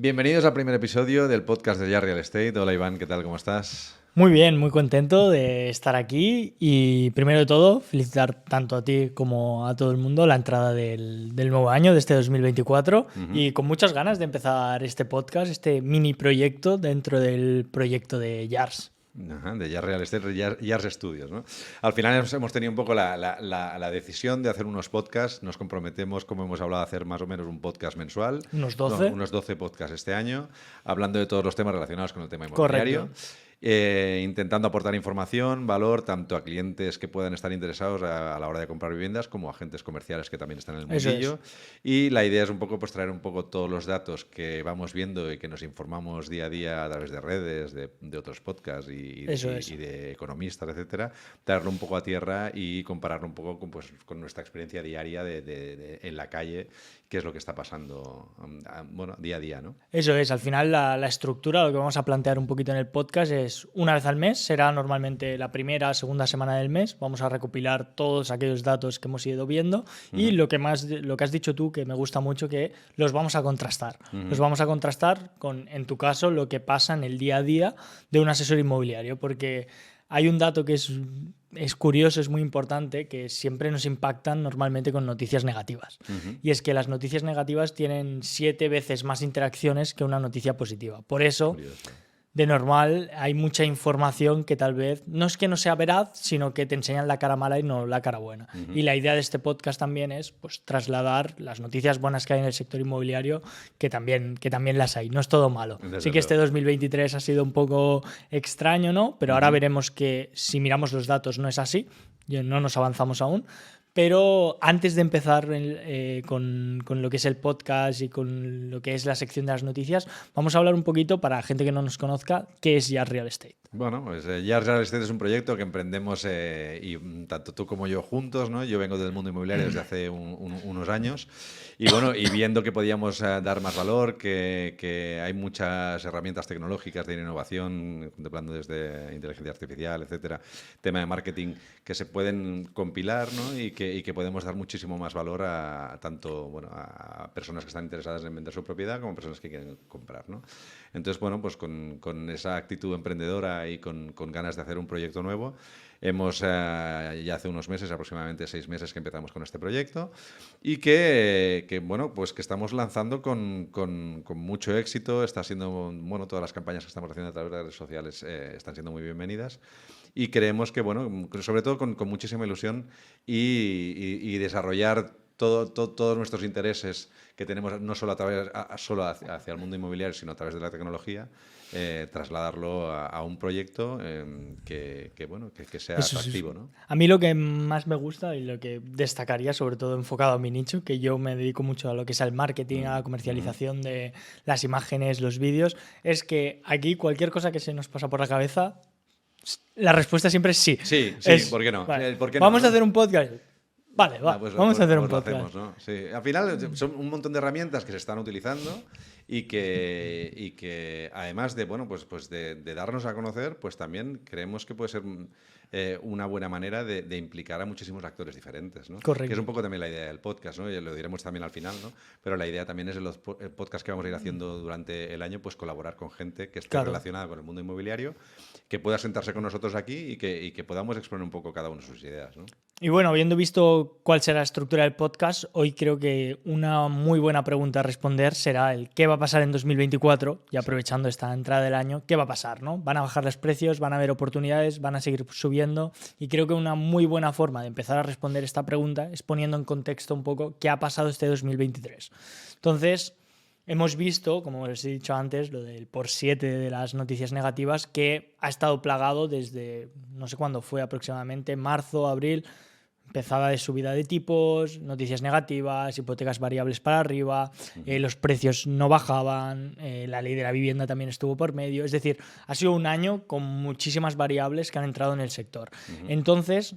Bienvenidos al primer episodio del podcast de Ya Real Estate. Hola Iván, ¿qué tal? ¿Cómo estás? Muy bien, muy contento de estar aquí y primero de todo felicitar tanto a ti como a todo el mundo la entrada del nuevo año, de este 2024 y con muchas ganas de empezar este podcast, este mini proyecto dentro del proyecto de YARS. Ajá, de Ya Real Estate, Yars Studios, ¿no? Al final hemos tenido un poco la decisión de hacer unos podcasts. Nos comprometemos, como hemos hablado, a hacer más o menos un podcast mensual. Unos 12. Unos 12 podcasts este año, hablando de todos los temas relacionados con el tema Correcto. inmobiliario. Intentando aportar información, valor, tanto a clientes que puedan estar interesados a la hora de comprar viviendas, como a agentes comerciales que también están en el Eso mundillo. es. Y la idea es un poco pues, traer un poco todos los datos que vamos viendo y que nos informamos día a día a través de redes, de otros podcasts y de economistas, etcétera, traerlo un poco a tierra y compararlo un poco con nuestra experiencia diaria en la calle, qué es lo que está pasando día a día, ¿no? Eso es, al final la estructura, lo que vamos a plantear un poquito en el podcast es una vez al mes, será normalmente la primera, segunda semana del mes, vamos a recopilar todos aquellos datos que hemos ido viendo y lo que has dicho tú, que me gusta mucho, que los vamos a contrastar. Los vamos a contrastar con, en tu caso, lo que pasa en el día a día de un asesor inmobiliario, porque hay un dato que es curioso, es muy importante, que siempre nos impactan normalmente con noticias negativas. Y es que las noticias negativas tienen 7 veces más interacciones que una noticia positiva. Por eso, Curioso. de normal, hay mucha información que tal vez no es que no sea veraz, sino que te enseñan la cara mala y no la cara buena. Y la idea de este podcast también es pues, trasladar las noticias buenas que hay en el sector inmobiliario, que también las hay. No es todo malo. Desde Sí que este luego. 2023 ha sido un poco extraño, ¿no? Pero ahora veremos que si miramos los datos no es así. No nos avanzamos aún. Pero antes de empezar con lo que es el podcast y con lo que es la sección de las noticias, vamos a hablar un poquito, para gente que no nos conozca, qué es YARS Real Estate. Bueno, pues Ya Real Estate es un proyecto que emprendemos tanto tú como yo juntos, ¿no? Yo vengo del mundo inmobiliario desde hace unos años y bueno, y viendo que podíamos dar más valor, que hay muchas herramientas tecnológicas de innovación, contemplando desde inteligencia artificial, etcétera, tema de marketing, que se pueden compilar, ¿no? Y que podemos dar muchísimo más valor a personas que están interesadas en vender su propiedad como personas que quieren comprar, ¿no? Entonces, bueno, pues con esa actitud emprendedora y con ganas de hacer un proyecto nuevo, hemos ya hace unos meses, aproximadamente 6 meses, que empezamos con este proyecto y bueno, pues que estamos lanzando con mucho éxito. Está siendo, bueno, todas las campañas que estamos haciendo a través de redes sociales están siendo muy bienvenidas. Y creemos que, bueno, sobre todo con muchísima ilusión y desarrollar todos nuestros intereses que tenemos, no solo solo hacia el mundo inmobiliario, sino a través de la tecnología, trasladarlo a un proyecto que sea Eso atractivo, ¿no? A mí lo que más me gusta y lo que destacaría, sobre todo enfocado a mi nicho, que yo me dedico mucho a lo que es el marketing, a la comercialización de las imágenes, los vídeos, es que aquí cualquier cosa que se nos pasa por la cabeza, la respuesta siempre es sí. Sí, ¿por qué no? Vale, ¿Por qué no, vamos no? a hacer un podcast. Vale, vamos a hacer un Pues lo podcast. hacemos, ¿no? Sí. Al final son un montón de herramientas que se están utilizando y que además de, bueno, pues de darnos a conocer, pues también creemos que puede ser una buena manera de implicar a muchísimos actores diferentes, ¿no? Correcto. Que es un poco también la idea del podcast, ¿no? Y lo diremos también al final, ¿no? Pero la idea también es en los podcasts que vamos a ir haciendo durante el año, pues colaborar con gente que esté relacionada con el mundo inmobiliario, que pueda sentarse con nosotros aquí y que podamos exponer un poco cada uno sus ideas, ¿no? Y bueno, habiendo visto cuál será la estructura del podcast, hoy creo que una muy buena pregunta a responder será el qué va a pasar en 2024, y aprovechando esta entrada del año, ¿qué va a pasar, no? ¿Van a bajar los precios? ¿Van a haber oportunidades? ¿Van a seguir subiendo? Y creo que una muy buena forma de empezar a responder esta pregunta es poniendo en contexto un poco qué ha pasado este 2023. Entonces, hemos visto, como os he dicho antes, lo del por 7 de las noticias negativas, que ha estado plagado desde, no sé cuándo fue aproximadamente, marzo, abril. Empezada de subida de tipos, noticias negativas, hipotecas variables para arriba, los precios no bajaban, la ley de la vivienda también estuvo por medio. Es decir, ha sido un año con muchísimas variables que han entrado en el sector. Entonces,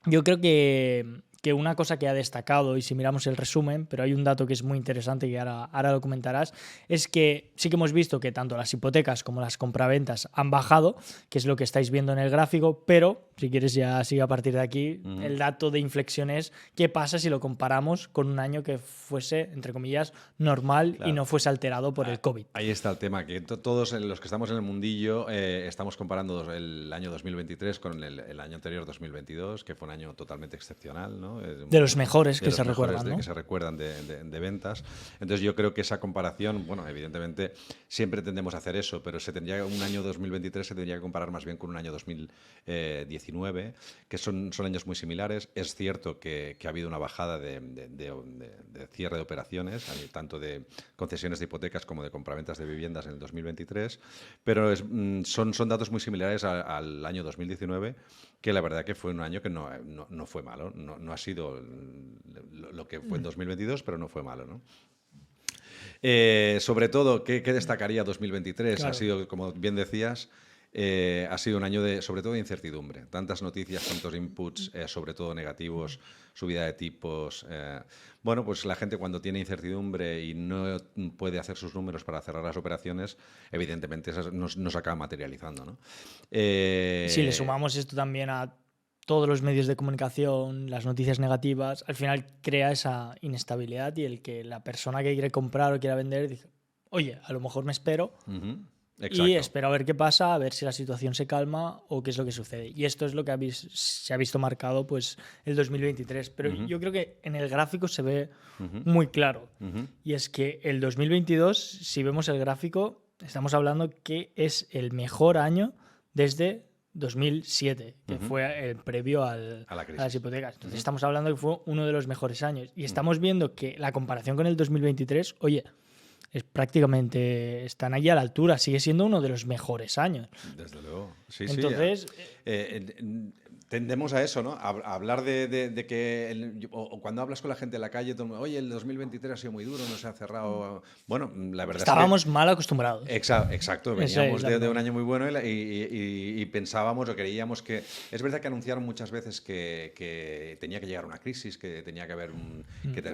yo creo que que una cosa que ha destacado, y si miramos el resumen, pero hay un dato que es muy interesante que ahora lo comentarás, es que sí que hemos visto que tanto las hipotecas como las compraventas han bajado, que es lo que estáis viendo en el gráfico, pero si quieres ya sigue a partir de aquí, el dato de inflexión es qué pasa si lo comparamos con un año que fuese, entre comillas, normal y no fuese alterado por el COVID. Ahí está el tema, que todos los que estamos en el mundillo estamos comparando el año 2023 con el año anterior, 2022, que fue un año totalmente excepcional, ¿no? De los mejores que se recuerdan, ¿no? Que se recuerdan de ventas. Entonces yo creo que esa comparación, bueno, evidentemente siempre tendemos a hacer eso, pero un año 2023 se tendría que comparar más bien con un año 2019, que son años muy similares. Es cierto que ha habido una bajada de cierre de operaciones, tanto de concesiones de hipotecas como de compraventas de viviendas en el 2023, pero son datos muy similares al año 2019, que la verdad que fue un año que no fue malo, no ha sido lo que fue en 2022, pero no fue malo, ¿no? Sobre todo, ¿qué destacaría 2023? Claro. Ha sido, como bien decías, ha sido un año sobre todo de incertidumbre. Tantas noticias, tantos inputs, sobre todo negativos, subida de tipos. Bueno, pues la gente cuando tiene incertidumbre y no puede hacer sus números para cerrar las operaciones, evidentemente eso nos acaba materializando, ¿no? Si le sumamos esto también a todos los medios de comunicación, las noticias negativas, al final crea esa inestabilidad y el que la persona que quiere comprar o quiera vender dice, oye, a lo mejor me espero. Exacto. Y espero a ver qué pasa, a ver si la situación se calma o qué es lo que sucede. Y esto es lo que se ha visto marcado pues el 2023. Pero yo creo que en el gráfico se ve muy claro. Y es que el 2022, si vemos el gráfico, estamos hablando que es el mejor año desde 2007, que fue el previo a las hipotecas. Entonces estamos hablando que fue uno de los mejores años. Y estamos viendo que la comparación con el 2023, oye, es prácticamente, están ahí a la altura, sigue siendo uno de los mejores años. Desde luego. Sí, entonces, tendemos a eso, ¿no? A hablar de que o cuando hablas con la gente en la calle, todo el mundo, oye, el 2023 ha sido muy duro, no se ha cerrado. Bueno, la verdad estábamos es que mal acostumbrados. Exacto, veníamos de un año muy bueno y pensábamos o creíamos que... Es verdad que anunciaron muchas veces que tenía que llegar una crisis, que tenía que haber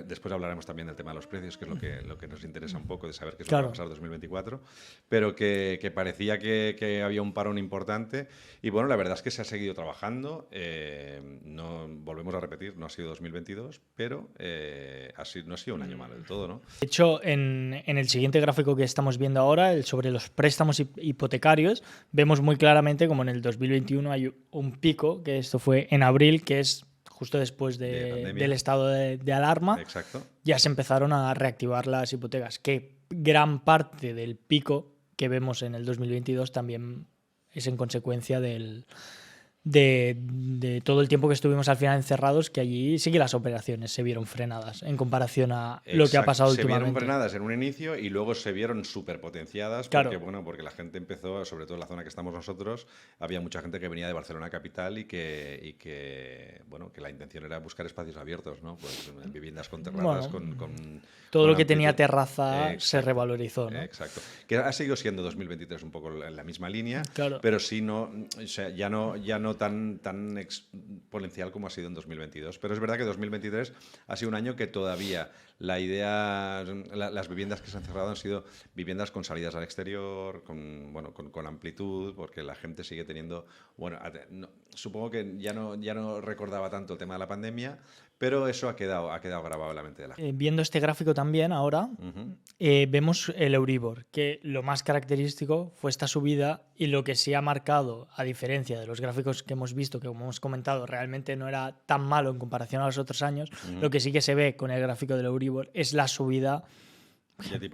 después hablaremos también del tema de los precios, que es lo que nos interesa un poco, de saber qué es lo que va a pasar en 2024, pero que parecía que había un parón importante y bueno, la verdad es que se ha seguido trabajando. No volvemos a repetir, no ha sido 2022, pero no ha sido un año malo del todo, ¿no? De hecho, en el siguiente gráfico que estamos viendo ahora, el sobre los préstamos hipotecarios, vemos muy claramente como en el 2021 hay un pico, que esto fue en abril, que es justo después del estado de alarma. Exacto. Ya se empezaron a reactivar las hipotecas, que gran parte del pico que vemos en el 2022 también es en consecuencia de todo el tiempo que estuvimos al final encerrados, que allí sí que las operaciones se vieron frenadas en comparación a lo que ha pasado últimamente. Se vieron frenadas en un inicio y luego se vieron superpotenciadas porque la gente empezó, sobre todo en la zona que estamos nosotros, había mucha gente que venía de Barcelona capital y que la intención era buscar espacios abiertos, ¿no? Pues viviendas con terrazas, con todo lo que tenía terraza se revalorizó, ¿no? Exacto. Que ha seguido siendo 2023 un poco en la misma línea, claro. Pero sí ya no tan exponencial como ha sido en 2022. Pero es verdad que 2023 ha sido un año que todavía las viviendas que se han cerrado han sido viviendas con salidas al exterior, con amplitud, porque la gente sigue teniendo... supongo que ya no recordaba tanto el tema de la pandemia, pero eso ha quedado grabado en la mente de la gente. Viendo este gráfico también ahora, vemos el Euribor, que lo más característico fue esta subida y lo que sí ha marcado, a diferencia de los gráficos que hemos visto, que como hemos comentado, realmente no era tan malo en comparación a los otros años, lo que sí que se ve con el gráfico del Euribor es la subida.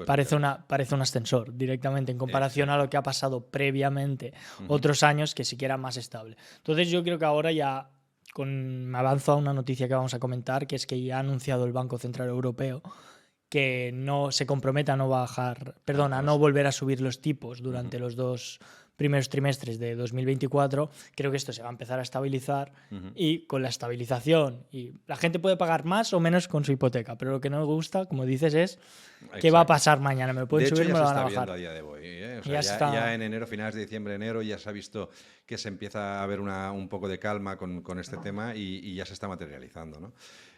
Parece un ascensor directamente en comparación a lo que ha pasado previamente otros años que sí que era más estable. Entonces yo creo que ahora ya... me avanzo a una noticia que vamos a comentar, que es que ya ha anunciado el Banco Central Europeo que no se compromete a no volver a subir los tipos durante los 2 primeros trimestres de 2024, creo que esto se va a empezar a estabilizar y con la estabilización, y la gente puede pagar más o menos con su hipoteca, pero lo que no me gusta, como dices, es qué va a pasar mañana. Me lo pueden subir, me lo van a bajar. A día de hoy, ¿eh? O sea, ya en enero, finales de diciembre, enero, ya se ha visto que se empieza a haber un poco de calma con este tema y ya se está materializando, ¿no?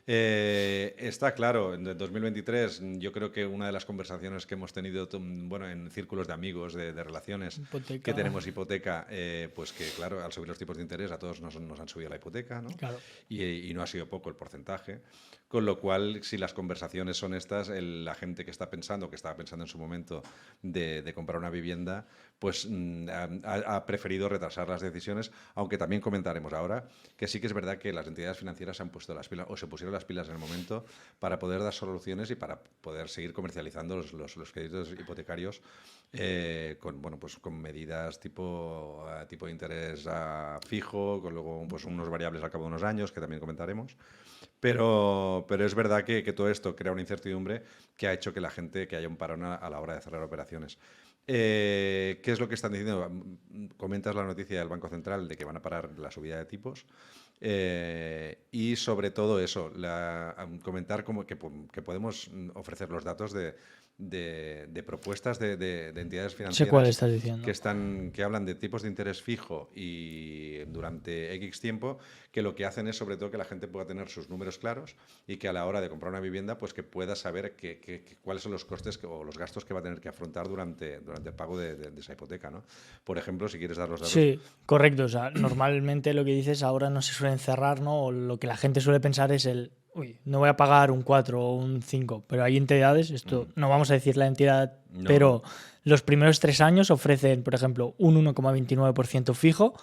Está claro, en 2023 yo creo que una de las conversaciones que hemos tenido en círculos de amigos, de relaciones que tenemos hipoteca, pues que claro, al subir los tipos de interés a todos nos han subido la hipoteca, ¿no? Claro. Y no ha sido poco el porcentaje. Con lo cual, si las conversaciones son estas, la gente que estaba pensando en su momento de comprar una vivienda, pues ha preferido retrasar las decisiones, aunque también comentaremos ahora que sí que es verdad que las entidades financieras se han puesto las pilas o se pusieron las pilas en el momento para poder dar soluciones y para poder seguir comercializando los créditos hipotecarios con medidas tipo de interés fijo, con luego pues, unos variables al cabo de unos años, que también comentaremos. Pero es verdad que todo esto crea una incertidumbre que ha hecho que haya un parón a la hora de cerrar operaciones. ¿Qué es lo que están diciendo? Comentas la noticia del Banco Central de que van a parar la subida de tipos. Y sobre todo eso, comentar que podemos ofrecer los datos de propuestas de entidades financieras. Sé cuál estás diciendo. Que hablan de tipos de interés fijo y durante X tiempo, que lo que hacen es sobre todo que la gente pueda tener sus números claros y que a la hora de comprar una vivienda pues que pueda saber cuáles son los costes o los gastos que va a tener que afrontar durante el pago de esa hipoteca, ¿no? Por ejemplo, si quieres dar los datos. Sí, correcto. O sea, normalmente lo que dices ahora no se suelen cerrar, ¿no? O lo que la gente suele pensar es no voy a pagar un 4 o un 5, pero hay entidades, no vamos a decir la entidad, pero los primeros 3 años ofrecen, por ejemplo, un 1,29% fijo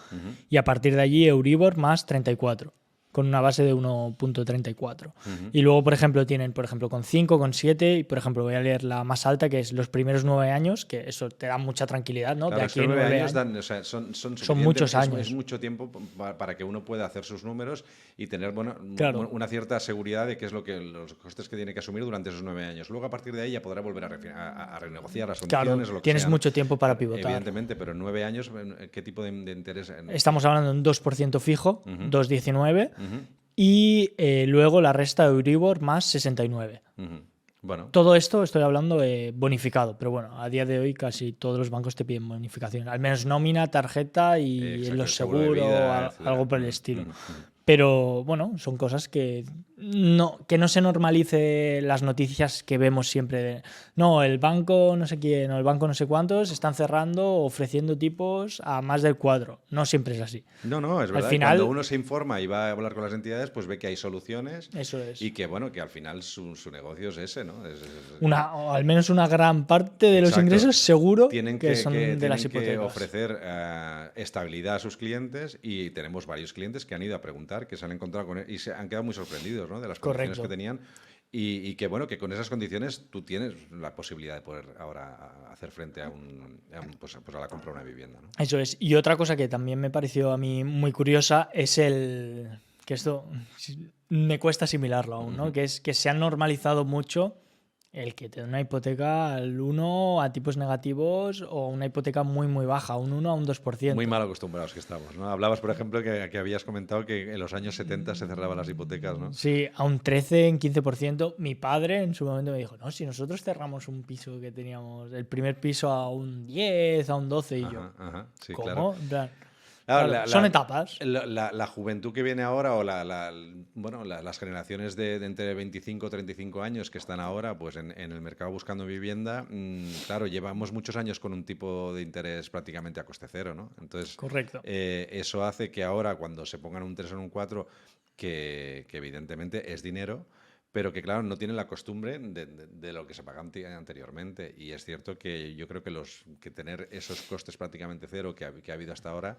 y a partir de allí Euribor más 34, con una base de 1,34. Y luego, por ejemplo, tienen con 5, con 7 y, por ejemplo, voy a leer la más alta, que es los primeros 9 años, que eso te da mucha tranquilidad, ¿no? Claro, de aquí a 9 años son muchos años. Es mucho tiempo para que uno pueda hacer sus números y tener una cierta seguridad de qué es los costes que tiene que asumir durante esos 9 años. Luego, a partir de ahí, ya podrá volver a renegociar las condiciones o lo que tienes sea, mucho tiempo para pivotar. Evidentemente, pero en 9 años, ¿qué tipo de interés? Estamos hablando de un 2% fijo, 2,19%. Y luego la resta de Euribor más 69. Bueno. Todo esto estoy hablando bonificado, pero bueno, a día de hoy casi todos los bancos te piden bonificación. Al menos nómina, tarjeta y los seguros, algo por el estilo. Pero bueno, son cosas que no se normalice las noticias que vemos siempre no, el banco no sé quién o el banco no sé cuántos están cerrando ofreciendo tipos a más del cuadro. No siempre es así. No, es verdad. Al final, cuando uno se informa y va a hablar con las entidades, pues ve que hay soluciones. Eso es. Y que al final su negocio es ese, ¿no? O al menos una gran parte de los ingresos seguro que son de las hipotecas. Tienen que ofrecer estabilidad a sus clientes y tenemos varios clientes que han ido a preguntar, que se han encontrado con él y se han quedado muy sorprendidos, ¿no? De las condiciones que tenían y que con esas condiciones tú tienes la posibilidad de poder ahora hacer frente a la compra de una vivienda, ¿no? Eso es. Y otra cosa que también me pareció a mí muy curiosa es que esto me cuesta asimilarlo aún, ¿no? Que es que se ha normalizado mucho el que te da una hipoteca al 1 a tipos negativos o una hipoteca muy, muy baja, un 1 a un 2%. Muy mal acostumbrados que estamos, ¿no? Hablabas, por ejemplo, que habías comentado que en los años 70 se cerraban las hipotecas, ¿no? Sí, a un 13, en 15%. Mi padre en su momento me dijo, no, si nosotros cerramos un piso que teníamos, el primer piso a un 10, a un 12 y yo. Sí, ¿cómo? Claro. Claro, son etapas. La juventud que viene ahora o las generaciones de entre 25 y 35 años que están ahora pues en el mercado buscando vivienda, claro, llevamos muchos años con un tipo de interés prácticamente a coste cero, ¿no? Entonces, correcto. Eso hace que ahora cuando se pongan un 3 o un 4, que evidentemente es dinero, pero que, claro, no tienen la costumbre de lo que se pagaba anteriormente. Y es cierto que yo creo que tener esos costes prácticamente cero que ha habido hasta ahora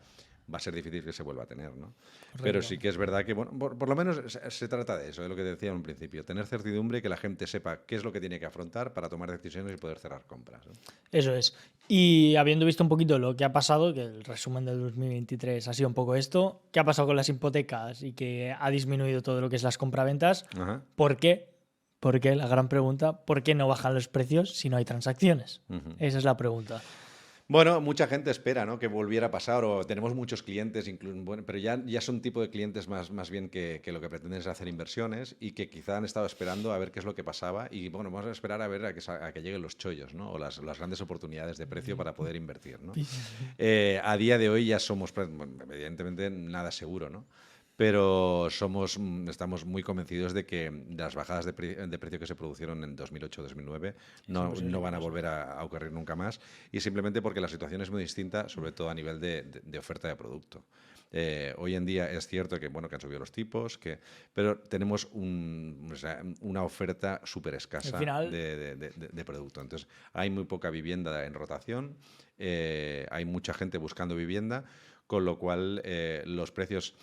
va a ser difícil que se vuelva a tener, ¿no? Correcto. Pero sí que es verdad que, bueno, por lo menos se trata de eso, de lo que decía en un principio, tener certidumbre y que la gente sepa qué es lo que tiene que afrontar para tomar decisiones y poder cerrar compras, ¿no? Eso es. Y habiendo visto un poquito lo que ha pasado, que el resumen del 2023 ha sido un poco esto, ¿qué ha pasado con las hipotecas y que ha disminuido todo lo que es las compraventas? ¿Por qué? Porque la gran pregunta, ¿por qué no bajan los precios si no hay transacciones? Esa es la pregunta. Bueno, mucha gente espera, ¿no?, que volviera a pasar, o tenemos muchos clientes, bueno, pero ya son tipo de clientes más bien que lo que pretenden es hacer inversiones y que quizá han estado esperando a ver qué es lo que pasaba y bueno, vamos a esperar a ver a que lleguen los chollos, ¿no?, o las grandes oportunidades de precio para poder invertir, ¿no? A día de hoy ya somos, bueno, evidentemente, nada seguro, ¿no? Pero estamos muy convencidos de que las bajadas de precio que se produjeron en 2008-2009 no van a volver a ocurrir nunca más, y simplemente porque la situación es muy distinta, sobre todo a nivel de oferta de producto. Hoy en día es cierto que, bueno, que han subido los tipos, pero tenemos una oferta súper escasa de producto. Entonces, hay muy poca vivienda en rotación, hay mucha gente buscando vivienda, con lo cual los precios,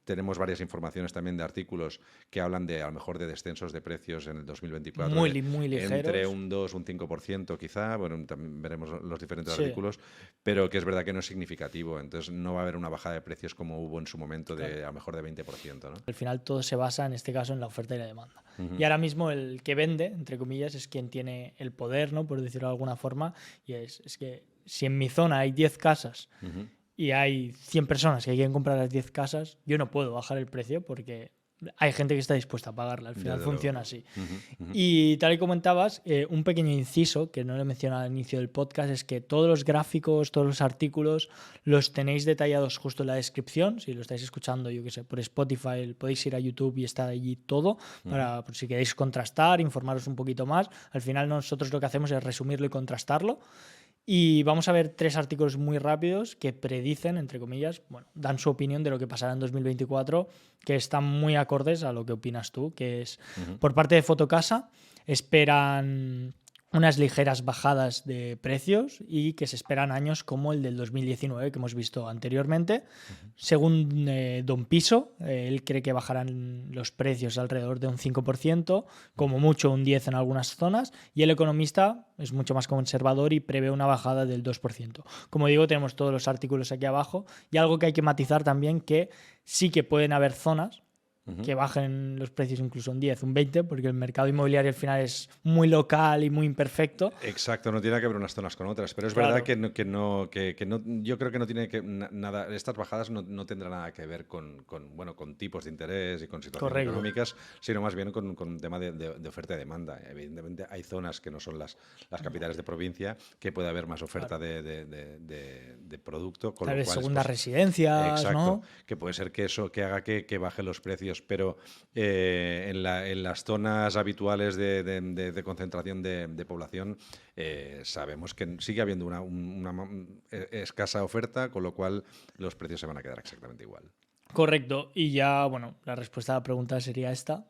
tenemos varias informaciones también de artículos que hablan a lo mejor de descensos de precios en el 2024 muy ligeros. entre un 2, un 5% quizá, bueno, también veremos los diferentes artículos, pero que es verdad que no es significativo, entonces no va a haber una bajada de precios como hubo en su momento a lo mejor de 20%, ¿no? Al final todo se basa en este caso en la oferta y la demanda. Y ahora mismo el que vende, entre comillas, es quien tiene el poder, ¿no?, por decirlo de alguna forma, y es que si en mi zona hay 10 casas y hay 100 personas que quieren comprar las 10 casas, yo no puedo bajar el precio porque hay gente que está dispuesta a pagarla. Al final funciona así. Y tal y como comentabas, un pequeño inciso que no le he mencionado al inicio del podcast es que todos los gráficos, todos los artículos los tenéis detallados justo en la descripción. Si lo estáis escuchando, yo qué sé, por Spotify, podéis ir a YouTube y está allí todo para, por si queréis contrastar, informaros un poquito más. Al final nosotros lo que hacemos es resumirlo y contrastarlo. Y vamos a ver 3 artículos muy rápidos que predicen, entre comillas, bueno, dan su opinión de lo que pasará en 2024, que están muy acordes a lo que opinas tú, que es, por parte de Fotocasa, esperan unas ligeras bajadas de precios y que se esperan años como el del 2019 que hemos visto anteriormente. Según Don Piso, él cree que bajarán los precios alrededor de un 5%, como mucho un 10% en algunas zonas, y el economista es mucho más conservador y prevé una bajada del 2%. Como digo, tenemos todos los artículos aquí abajo, y algo que hay que matizar también, que sí que pueden haber zonas que bajen los precios incluso un 10, un 20, porque el mercado inmobiliario al final es muy local y muy imperfecto. Exacto, no tiene que ver unas zonas con otras, pero es verdad que no, yo creo que no tiene nada, estas bajadas no tendrán nada que ver con tipos de interés y con situaciones económicas, sino más bien con un tema de oferta y demanda. Evidentemente hay zonas que no son las capitales de provincia, que puede haber más oferta de producto, con tal lo vez cual segundas residencias, exacto, ¿no? que puede ser que eso que haga que bajen los precios, pero en las zonas habituales de concentración de población sabemos que sigue habiendo una escasa oferta, con lo cual los precios se van a quedar exactamente igual. Correcto. Y ya, bueno, la respuesta a la pregunta sería esta.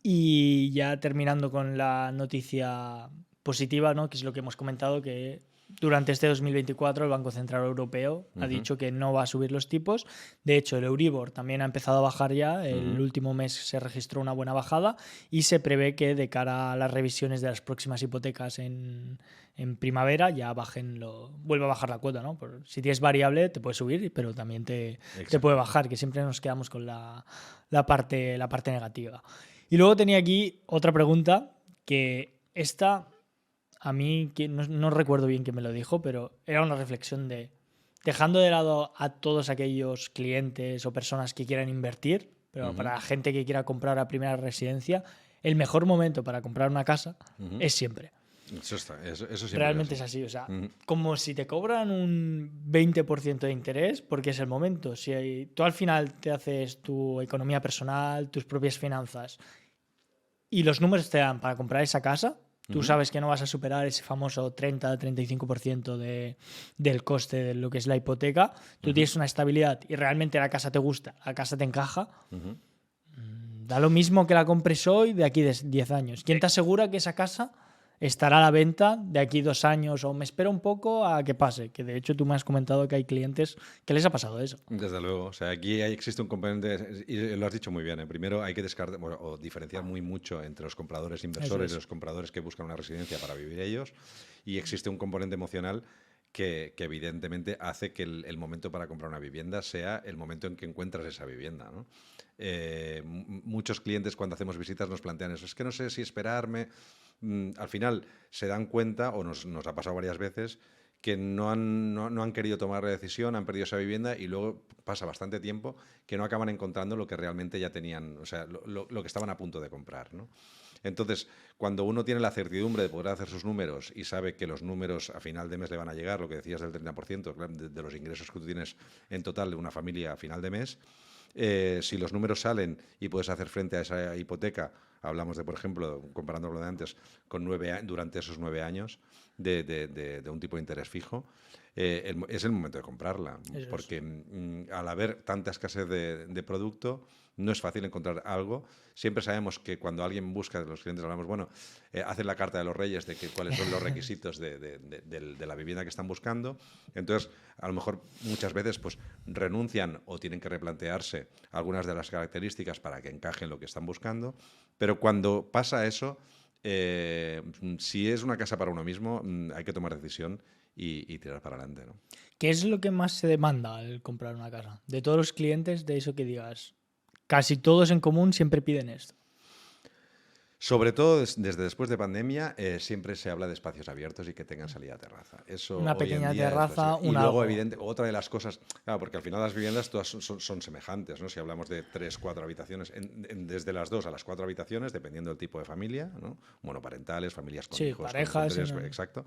Y ya terminando con la noticia positiva, ¿no?, que es lo que hemos comentado, que durante este 2024 el Banco Central Europeo ha dicho que no va a subir los tipos. De hecho, el Euribor también ha empezado a bajar ya. El último mes se registró una buena bajada y se prevé que de cara a las revisiones de las próximas hipotecas en primavera ya vuelva a bajar la cuota, ¿no? Si tienes variable te puede subir, pero también te puede bajar, que siempre nos quedamos con la parte negativa. Y luego tenía aquí otra pregunta, que esta a mí no recuerdo bien quién me lo dijo, pero era una reflexión de, dejando de lado a todos aquellos clientes o personas que quieran invertir, pero para la gente que quiera comprar la primera residencia, el mejor momento para comprar una casa es siempre. Eso siempre realmente es así. O sea, como si te cobran un 20% de interés, porque es el momento. Si tú al final te haces tu economía personal, tus propias finanzas, y los números te dan para comprar esa casa, tú sabes que no vas a superar ese famoso 30-35% del coste de lo que es la hipoteca. Tú tienes una estabilidad y realmente la casa te gusta, la casa te encaja. Da lo mismo que la compres hoy de aquí de 10 años. ¿Quién te asegura que esa casa estará a la venta de aquí 2 años? O me espero un poco a que pase. Que de hecho tú me has comentado que hay clientes que les ha pasado eso. Desde luego. O sea, aquí existe un componente, y lo has dicho muy bien. Primero hay que descartar o diferenciar muy mucho entre los compradores inversores y los compradores que buscan una residencia para vivir ellos. Y existe un componente emocional que evidentemente hace que el momento para comprar una vivienda sea el momento en que encuentras esa vivienda, ¿no? Muchos clientes, cuando hacemos visitas, nos plantean eso. Es que no sé si esperarme. Al final se dan cuenta, o nos ha pasado varias veces, que no han querido tomar la decisión, han perdido esa vivienda y luego pasa bastante tiempo que no acaban encontrando lo que realmente ya tenían, o sea, lo que estaban a punto de comprar, ¿no? Entonces, cuando uno tiene la certidumbre de poder hacer sus números y sabe que los números a final de mes le van a llegar, lo que decías del 30% de los ingresos que tú tienes en total de una familia a final de mes, si los números salen y puedes hacer frente a esa hipoteca, hablamos de, por ejemplo, comparando lo de antes, durante esos 9 años de un tipo de interés fijo, es el momento de comprarla. Eso Porque al haber tanta escasez de producto, no es fácil encontrar algo. Siempre sabemos que cuando alguien busca, los clientes hablamos, bueno, hacen la carta de los reyes de cuáles son los requisitos de la vivienda que están buscando. Entonces, a lo mejor muchas veces pues renuncian o tienen que replantearse algunas de las características para que encajen lo que están buscando. Pero cuando pasa eso, si es una casa para uno mismo, hay que tomar decisión y tirar para adelante, ¿no? ¿Qué es lo que más se demanda al comprar una casa? De todos los clientes, de eso que digas, casi todos en común siempre piden esto. Sobre todo desde después de pandemia, siempre se habla de espacios abiertos y que tengan salida a terraza. Eso Una hoy pequeña en día terraza, y un luego, algo. otra de las cosas, claro, porque al final las viviendas todas son semejantes, ¿no? Si hablamos de 3, 4 habitaciones, desde las 2 a las 4 habitaciones, dependiendo del tipo de familia, ¿no? Monoparentales, familias con Sí, hijos, parejas, con solteros, exacto.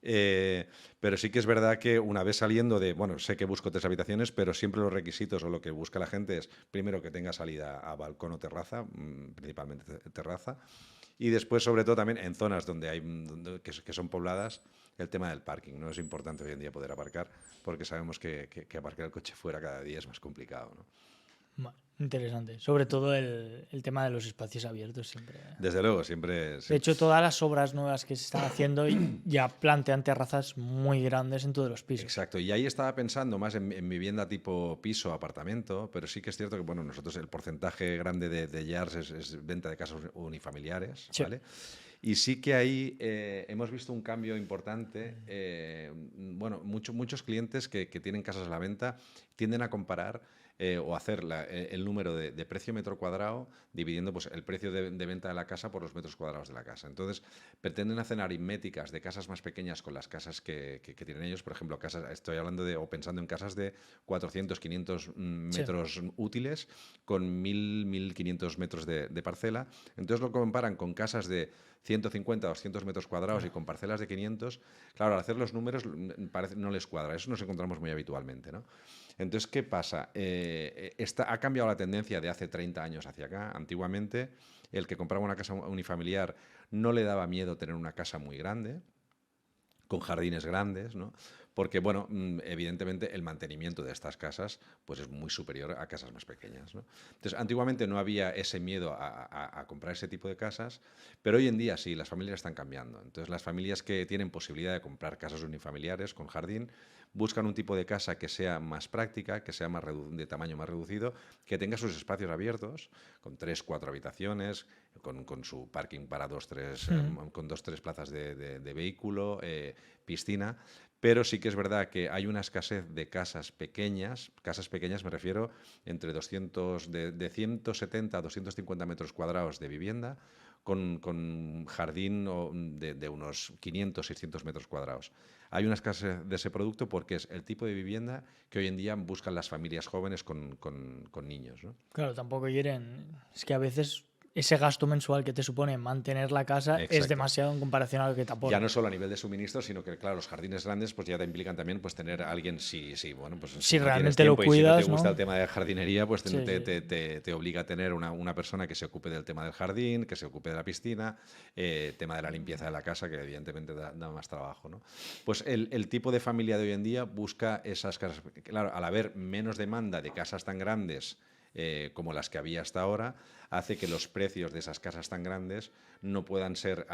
Pero sí que es verdad que una vez saliendo bueno, sé que busco 3 habitaciones, pero siempre los requisitos o lo que busca la gente es, primero, que tenga salida a balcón o terraza, principalmente terraza, y después, sobre todo, también en zonas donde que son pobladas, el tema del parking, ¿no? Es importante hoy en día poder aparcar, porque sabemos que aparcar el coche fuera cada día es más complicado, ¿no? Interesante. Sobre todo el tema de los espacios abiertos siempre. Desde luego, siempre... De hecho, todas las obras nuevas que se están haciendo ya plantean terrazas muy grandes en todos los pisos. Exacto, y ahí estaba pensando más en vivienda tipo piso, apartamento, pero sí que es cierto que, bueno, nosotros el porcentaje grande de YARS es venta de casas unifamiliares, Sí. ¿vale? Y sí que ahí hemos visto un cambio importante. Bueno, muchos clientes que tienen casas a la venta tienden a comparar o hacer el número de precio metro cuadrado dividiendo pues, el precio de venta de la casa por los metros cuadrados de la casa. Entonces, pretenden hacer aritméticas de casas más pequeñas con las casas que tienen ellos. Por ejemplo, estoy hablando o pensando en casas de 400, 500 metros útiles con 1.500 metros de parcela. Entonces lo comparan con casas de 150, 200 metros cuadrados y con parcelas de 500, claro, al hacer los números no les cuadra. Eso nos encontramos muy habitualmente, ¿no? Entonces, ¿qué pasa? Ha cambiado la tendencia de hace 30 años hacia acá. Antiguamente, el que compraba una casa unifamiliar no le daba miedo tener una casa muy grande, con jardines grandes, ¿no? Porque, bueno, evidentemente el mantenimiento de estas casas pues es muy superior a casas más pequeñas, ¿no? Entonces, antiguamente no había ese miedo a comprar ese tipo de casas, pero hoy en día sí, las familias están cambiando. Entonces, las familias que tienen posibilidad de comprar casas unifamiliares con jardín buscan un tipo de casa que sea más práctica, que sea de tamaño más reducido, que tenga sus espacios abiertos, con 3, 4 habitaciones, con su parking para 2, 3, con 2, 3 plazas de vehículo, piscina. Pero sí que es verdad que hay una escasez de casas pequeñas me refiero entre de 170 a 250 metros cuadrados de vivienda, con jardín de unos 500, 600 metros cuadrados. Hay una escasez de ese producto porque es el tipo de vivienda que hoy en día buscan las familias jóvenes con niños, ¿no? Claro, tampoco quieren... Es que a veces ese gasto mensual que te supone mantener la casa es demasiado en comparación a lo que te aporta. Ya no solo a nivel de suministro, sino que, claro, los jardines grandes pues ya te implican también pues tener a alguien, bueno, pues si no realmente lo cuidas, y si no te gusta ¿no? el tema de jardinería, pues Sí, te obliga a tener una persona que se ocupe del tema del jardín, que se ocupe de la piscina, tema de la limpieza de la casa, que evidentemente da más trabajo, ¿no? Pues el tipo de familia de hoy en día busca esas casas. Claro, al haber menos demanda de casas tan grandes como las que había hasta ahora, hace que los precios de esas casas tan grandes no puedan ser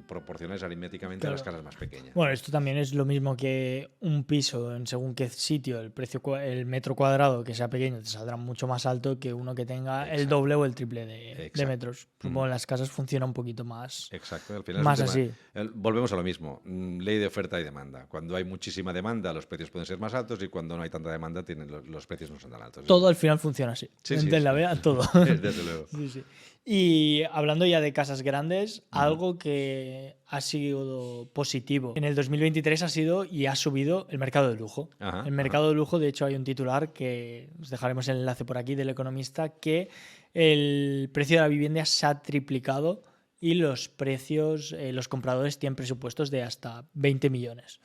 proporcionales aritméticamente a las casas más pequeñas. Bueno, esto también es lo mismo que un piso en según qué sitio, el metro cuadrado que sea pequeño te saldrá mucho más alto que uno que tenga el doble o el triple de metros. Supongo que en las casas funciona un poquito más. Exacto, al final más es así. Volvemos a lo mismo, ley de oferta y demanda. Cuando hay muchísima demanda, los precios pueden ser más altos y cuando no hay tanta demanda, los precios no son tan altos. Todo al final funciona así. Sí, en la vea, todo. Desde luego. luego. Sí, sí. Y hablando ya de casas grandes, algo que ha sido positivo en el 2023 ha sido y ha subido el mercado de lujo. Ajá, El mercado de lujo, de hecho, hay un titular que os dejaremos el enlace por aquí del Economista, que el precio de la vivienda se ha triplicado y los precios, los compradores tienen presupuestos de hasta 20 millones.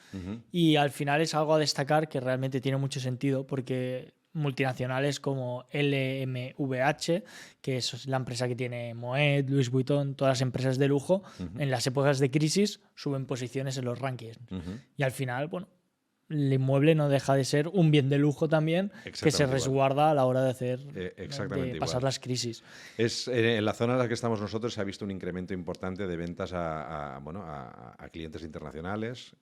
Y al final es algo a destacar que realmente tiene mucho sentido porque multinacionales como LMVH, que es la empresa que tiene Moet, Louis Vuitton, todas las empresas de lujo, en las épocas de crisis suben posiciones en los rankings. Y al final, bueno, el inmueble no deja de ser un bien de lujo también que se resguarda a la hora de hacer de pasar las crisis. En la zona en la que estamos nosotros se ha visto un incremento importante de ventas a clientes internacionales.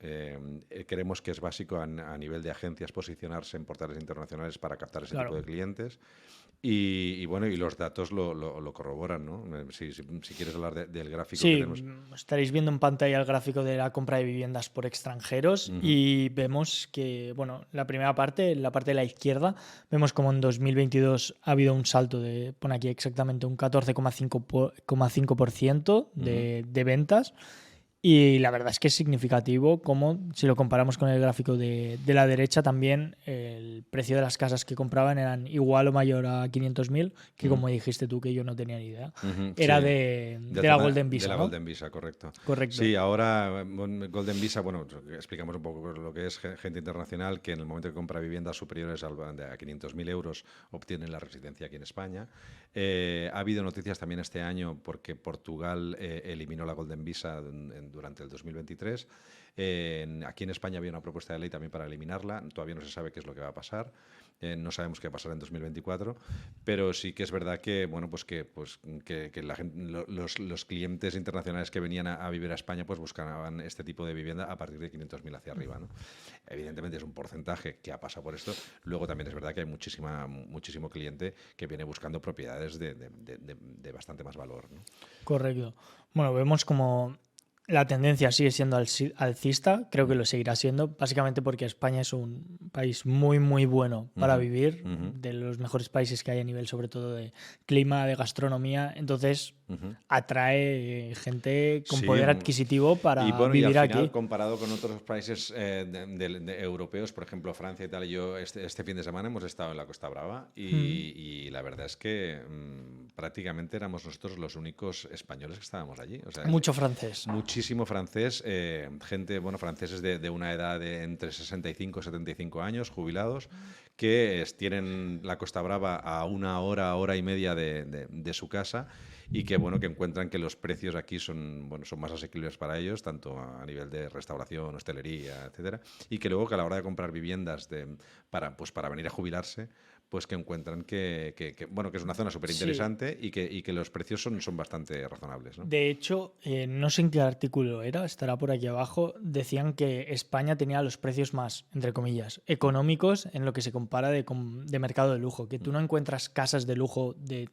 Creemos que es básico a nivel de agencias posicionarse en portales internacionales para captar ese tipo de clientes. Y bueno, y los datos lo corroboran, ¿no? Si quieres hablar del gráfico que tenemos. Estaréis viendo en pantalla el gráfico de la compra de viviendas por extranjeros y vemos que, bueno, la primera parte, en la parte de la izquierda, vemos como en 2022 ha habido un salto de, pone aquí exactamente un 14,5% de ventas. Y la verdad es que es significativo como, si lo comparamos con el gráfico de la derecha, también el precio de las casas que compraban eran igual o mayor a 500.000, que como dijiste tú, que yo no tenía ni idea. Era de la Golden Visa, De la ¿no? Golden Visa, correcto. Correcto. Sí, ahora Golden Visa, bueno, explicamos un poco lo que es gente internacional que en el momento que compra viviendas superiores a 500.000 euros obtienen la residencia aquí en España. Ha habido noticias también este año porque Portugal eliminó la Golden Visa durante el 2023. Aquí en España había una propuesta de ley también para eliminarla. Todavía no se sabe qué es lo que va a pasar. No sabemos qué va a pasar en 2024, pero sí que es verdad que, bueno, pues que la gente, los clientes internacionales que venían a vivir a España pues buscaban este tipo de vivienda a partir de 500.000 hacia arriba, ¿no? Evidentemente es un porcentaje que ha pasado por esto. Luego también es verdad que hay muchísimo cliente que viene buscando propiedades de bastante más valor, ¿no? Correcto. Bueno, vemos como la tendencia sigue siendo alcista, creo que lo seguirá siendo, básicamente porque España es un país muy, muy bueno para vivir, de los mejores países que hay a nivel sobre todo de clima, de gastronomía, entonces atrae gente con poder adquisitivo para vivir y al final, aquí. Comparado con otros países europeos, por ejemplo Francia y tal, yo este fin de semana hemos estado en la Costa Brava y la verdad es que prácticamente éramos nosotros los únicos españoles que estábamos allí. O sea, mucho francés. Muchísimo francés, gente, bueno, franceses de una edad de entre 65 y 75 años, jubilados, que tienen la Costa Brava a hora y media de su casa y que, bueno, que encuentran que los precios aquí son más asequibles para ellos, tanto a nivel de restauración, hostelería, etcétera, y que luego que a la hora de comprar viviendas para venir a jubilarse, pues que encuentran que es una zona súper interesante y que los precios son bastante razonables, ¿no? De hecho, no sé en qué artículo era, estará por aquí abajo, decían que España tenía los precios más, entre comillas, económicos en lo que se compara de mercado de lujo, que tú no encuentras casas de lujo de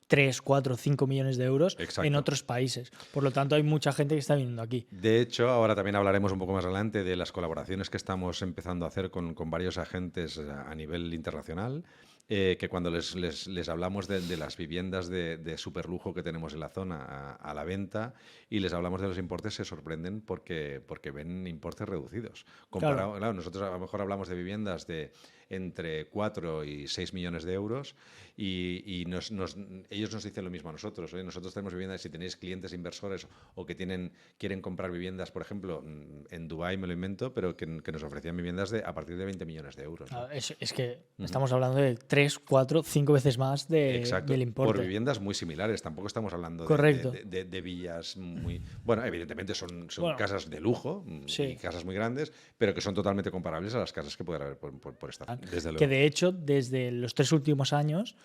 3, 4, 5 millones de euros en otros países. Por lo tanto, hay mucha gente que está viniendo aquí. De hecho, ahora también hablaremos un poco más adelante de las colaboraciones que estamos empezando a hacer con varios agentes a nivel internacional. Que cuando les hablamos de las viviendas de superlujo que tenemos en la zona a la venta y les hablamos de los importes, se sorprenden porque ven importes reducidos. Claro, nosotros a lo mejor hablamos de viviendas de entre 4 y 6 millones de euros y ellos nos dicen lo mismo a nosotros. Nosotros tenemos viviendas, si tenéis clientes inversores o que quieren comprar viviendas, por ejemplo, en Dubái me lo invento, pero que nos ofrecían viviendas a partir de 20 millones de euros, ¿no? Es que estamos hablando de 3, 4, 5 veces más del importe. Por viviendas muy similares, tampoco estamos hablando de villas muy... Bueno, evidentemente son casas de lujo y casas muy grandes, pero que son totalmente comparables a las casas que pueden haber por esta zona. Que de hecho, desde los 3 últimos años,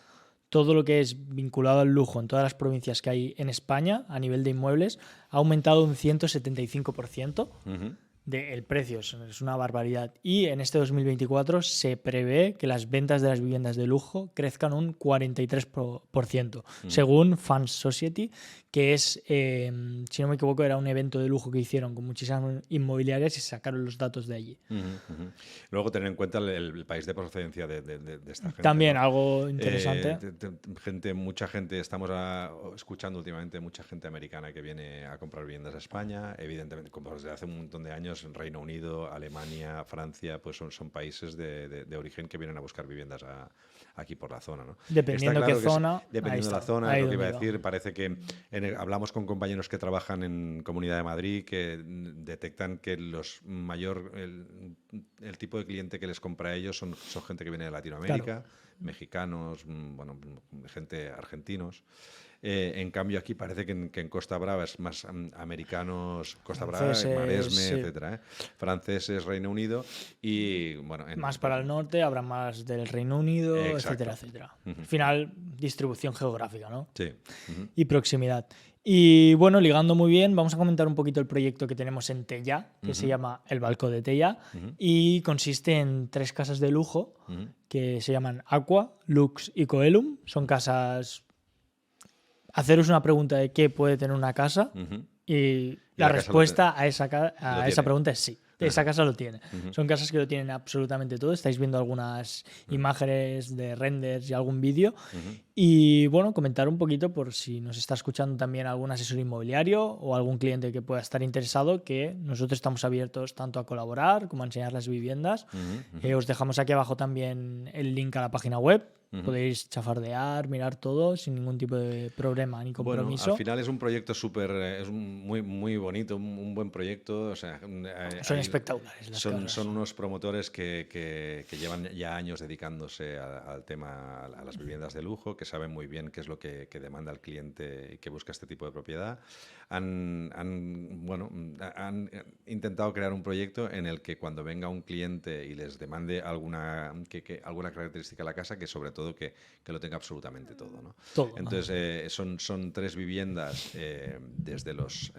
todo lo que es vinculado al lujo en todas las provincias que hay en España, a nivel de inmuebles, ha aumentado un 175%. del precio, es una barbaridad. Y en este 2024 se prevé que las ventas de las viviendas de lujo crezcan un 43%, según Fans Society, que es, si no me equivoco, era un evento de lujo que hicieron con muchísimas inmobiliarias y sacaron los datos de allí. Luego tener en cuenta el país de procedencia de esta gente. También ¿no? algo interesante. Mucha gente, estamos escuchando últimamente mucha gente americana que viene a comprar viviendas a España, evidentemente, como desde hace un montón de años, en Reino Unido, Alemania, Francia, pues son países de origen que vienen a buscar viviendas aquí por la zona. ¿no? Dependiendo qué zona. Dependiendo de la zona, es lo que iba a decir. Parece que hablamos con compañeros que trabajan en Comunidad de Madrid que detectan que el tipo de cliente que les compra a ellos son gente que viene de Latinoamérica, mexicanos, bueno, gente argentinos. En cambio aquí parece que en Costa Brava es más americanos, Costa Brava, Maresme, etcétera, franceses, Reino Unido y bueno, más para el norte habrá más del Reino Unido, etcétera, etcétera. Al final, distribución geográfica, ¿no? Sí. Y proximidad. Y bueno, ligando muy bien, vamos a comentar un poquito el proyecto que tenemos en Tella, que se llama El Balcó de Tella, y consiste en 3 casas de lujo que se llaman Aqua, Lux y Coelum. Son casas... Haceros una pregunta de qué puede tener una casa y la respuesta a esa pregunta es sí. Esa casa lo tiene. Son casas que lo tienen absolutamente todo. Estáis viendo algunas imágenes de renders y algún vídeo. Y bueno, comentar un poquito por si nos está escuchando también algún asesor inmobiliario o algún cliente que pueda estar interesado, que nosotros estamos abiertos tanto a colaborar como a enseñar las viviendas. Os dejamos aquí abajo también el link a la página web. Podéis chafardear, mirar todo sin ningún tipo de problema ni compromiso. Bueno, al final es un proyecto muy, muy bonito, un buen proyecto. O sea, son espectaculares. Son unos promotores que llevan ya años dedicándose al tema, a las viviendas de lujo, que saben muy bien qué es lo que demanda el cliente y que busca este tipo de propiedad. Han intentado crear un proyecto en el que cuando venga un cliente y les demande alguna característica de la casa, que sobre todo que lo tenga absolutamente todo, ¿no? Todo. Entonces, son 3 viviendas desde los,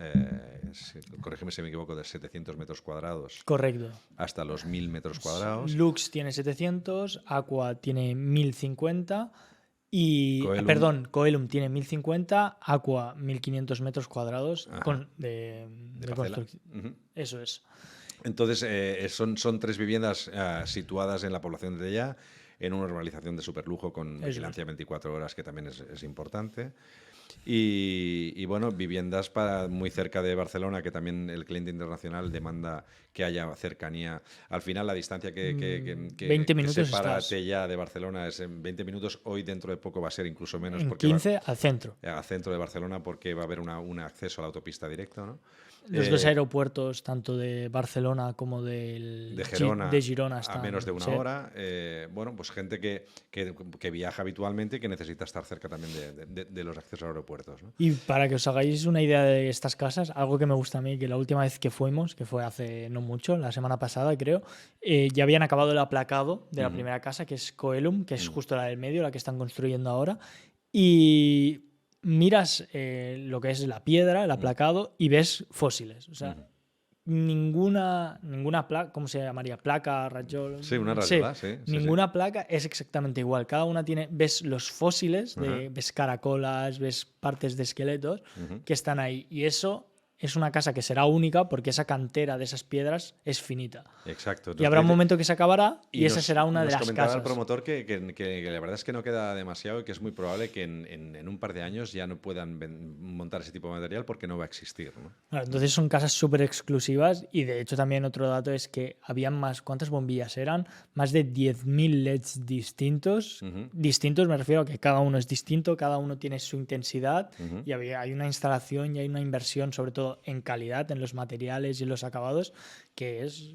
corrígeme si me equivoco, de 700 metros cuadrados. Correcto. Hasta los 1000 metros cuadrados. Lux tiene 700, Aqua tiene 1050 y... Coelum tiene 1050, Aqua 1500 metros cuadrados de construcción. Eso es. Entonces, son 3 viviendas situadas en la población de Tella, en una urbanización de superlujo con vigilancia 24 horas, que también es importante. Y bueno, viviendas muy cerca de Barcelona, que también el cliente internacional demanda que haya cercanía. Al final, la distancia que 20 minutos separa Tella de Barcelona es en 20 minutos. Hoy, dentro de poco, va a ser incluso menos. En 15 al centro. Al centro de Barcelona, porque va a haber un acceso a la autopista directo, ¿no? Los 2 aeropuertos, tanto de Barcelona como de Girona, a menos de 1 hora. Bueno, pues gente que viaja habitualmente y que necesita estar cerca también de los accesos a aeropuertos, ¿no? Y para que os hagáis una idea de estas casas, algo que me gusta a mí, que la última vez que fuimos, que fue hace no mucho, la semana pasada creo, ya habían acabado el aplacado de la primera casa, que es Coelum, que es justo la del medio, la que están construyendo ahora, y miras lo que es la piedra, el aplacado, y ves fósiles. O sea, ninguna placa, ¿cómo se llamaría? Placa, rayol. Sí, una rayola, sí. Ninguna placa es exactamente igual. Cada una ves los fósiles, ves caracolas, ves partes de esqueletos que están ahí. Y eso es una casa que será única porque esa cantera de esas piedras es finita. Exacto. Y habrá un momento que se acabará y esa será una de las casas. Nos comentaba el promotor que la verdad es que no queda demasiado y que es muy probable que en un par de años ya no puedan montar ese tipo de material porque no va a existir, ¿no? Claro, entonces son casas súper exclusivas y de hecho también otro dato es que habían ¿cuántas bombillas eran? Más de 10.000 LEDs distintos. Distintos me refiero a que cada uno es distinto, cada uno tiene su intensidad y hay una instalación y hay una inversión sobre todo en calidad, en los materiales y en los acabados, que es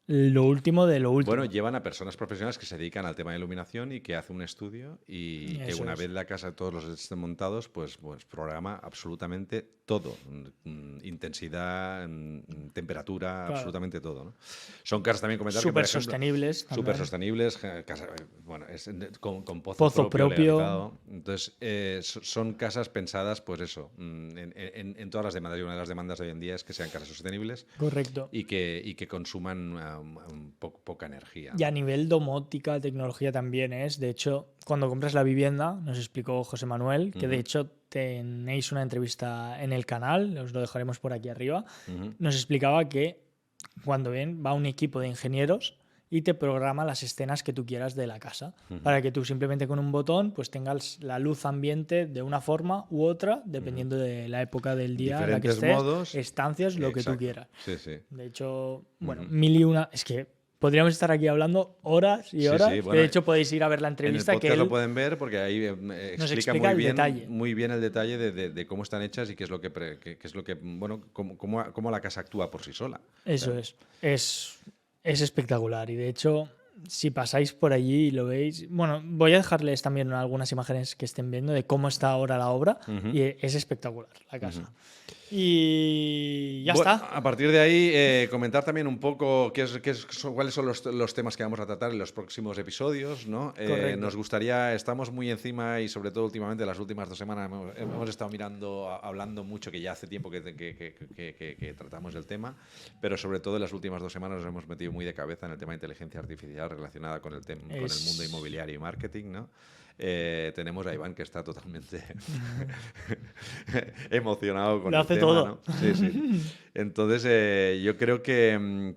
lo último de lo último. Bueno, llevan a personas profesionales que se dedican al tema de iluminación y que hacen un estudio y que Eso una es. vez la casa, todos los estén montados, pues programa absolutamente todo. Intensidad, temperatura, Claro. absolutamente todo, ¿no? Son casas también comentar que, por Súper ejemplo, sostenibles súper también. sostenibles, bueno, con Pozo propio. legalizado. Entonces, son casas pensadas, pues eso, en todas las demandas. Y una de las demandas de hoy en día es que sean casas sostenibles Correcto. y que consuman poca energía, Y a ¿no? nivel domótica, tecnología también es. De hecho, cuando compras la vivienda, nos explicó José Manuel, que de hecho tenéis una entrevista en el canal, os lo dejaremos por aquí arriba, nos explicaba que cuando ven va un equipo de ingenieros y te programa las escenas que tú quieras de la casa, para que tú simplemente con un botón pues tengas la luz ambiente de una forma u otra, dependiendo de la época del día en la que Diferentes estés, modos. estancias, lo que tú Exacto. quieras. Sí, sí. De hecho, bueno, mil y una. Es que podríamos estar aquí hablando horas y Sí, horas. sí, que bueno, de hecho, podéis ir a ver la En el entrevista que podcast él lo pueden ver porque ahí nos explica explica el detalle. muy bien el detalle de cómo están hechas y qué es lo que, bueno, cómo la casa actúa por sí sola. Eso es espectacular. Y de hecho, si pasáis por allí y lo veis, bueno, voy a dejarles también algunas imágenes que estén viendo de cómo está ahora la obra. Y es espectacular la casa. Y ya Bueno, está. a partir de ahí, comentar también un poco cuáles son los temas que vamos a tratar en los próximos episodios, ¿no? Correcto. Nos gustaría, estamos muy encima y sobre todo últimamente, las últimas 2 semanas, hemos estado hablando mucho, que ya hace tiempo que tratamos el tema, pero sobre todo en las últimas 2 semanas nos hemos metido muy de cabeza en el tema de inteligencia artificial relacionada con el mundo inmobiliario y marketing, ¿no? Tenemos a Iván que está totalmente emocionado con Lo el hace tema, todo. ¿no? Sí, sí. Entonces, yo creo que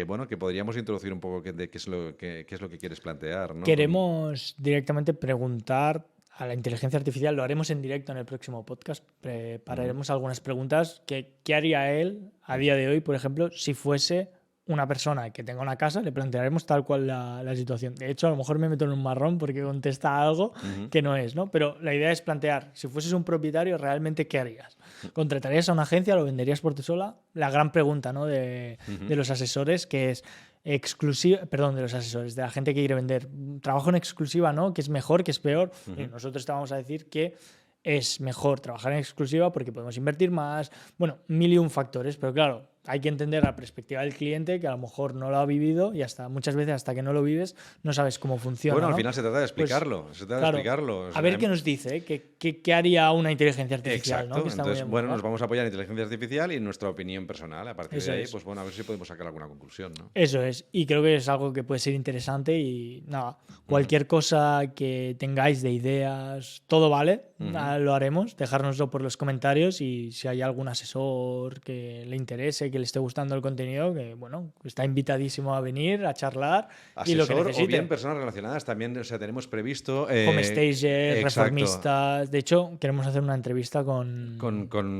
bueno, que podríamos introducir un poco qué es lo que quieres plantear, ¿no? Queremos directamente preguntar a la inteligencia artificial, lo haremos en directo en el próximo podcast, prepararemos algunas preguntas. ¿Qué haría él a día de hoy, por ejemplo, si fuese una persona que tenga una casa? Le plantearemos tal cual la situación. De hecho, a lo mejor me meto en un marrón porque contesta algo que no es, ¿no? Pero la idea es plantear, si fueses un propietario, ¿realmente qué harías? ¿Contratarías a una agencia? ¿Lo venderías por ti sola? La gran pregunta, ¿no? de los asesores, que es exclusiva, perdón, de los asesores, de la gente que quiere vender. Trabajo en exclusiva, ¿no? ¿Que es mejor, que es peor? Nosotros te vamos a decir que es mejor trabajar en exclusiva porque podemos invertir más. Bueno, mil y un factores, pero claro, hay que entender la perspectiva del cliente, que a lo mejor no lo ha vivido y muchas veces hasta que no lo vives no sabes cómo funciona. Bueno, al ¿no? final se trata de explicarlo. Claro, a ver qué nos dice, ¿eh? ¿Qué haría una inteligencia artificial? Exacto. ¿no? Que está Entonces, muy bueno, moda. nos vamos a apoyar en inteligencia artificial y en nuestra opinión personal. A partir Eso de ahí, es. pues bueno, a ver si podemos sacar alguna conclusión, ¿no? Eso es, y creo que es algo que puede ser interesante y nada, cualquier cosa que tengáis de ideas, todo vale, lo haremos, dejárnoslo por los comentarios y si hay algún asesor que le interese, que le esté gustando el contenido, que bueno, está invitadísimo a venir, a charlar y lo que Asesor necesite. o bien personas relacionadas también, o sea, tenemos previsto... Home stagers, exacto, reformistas. De hecho, queremos hacer una entrevista con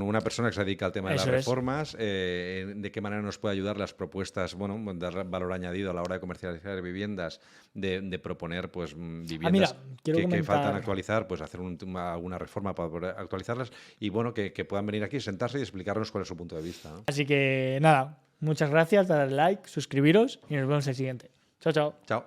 una persona que se dedica al tema de las Eso es. reformas, de qué manera nos puede ayudar las propuestas, bueno, dar valor añadido a la hora de comercializar viviendas, de proponer pues viviendas quiero que comentar- faltan actualizar, pues hacer alguna reforma para poder actualizarlas y bueno, que puedan venir aquí, sentarse y explicarnos cuál es su punto de vista, ¿no? Así que nada, muchas gracias, darle like, suscribiros y nos vemos en el siguiente. Chao, chao. Chao.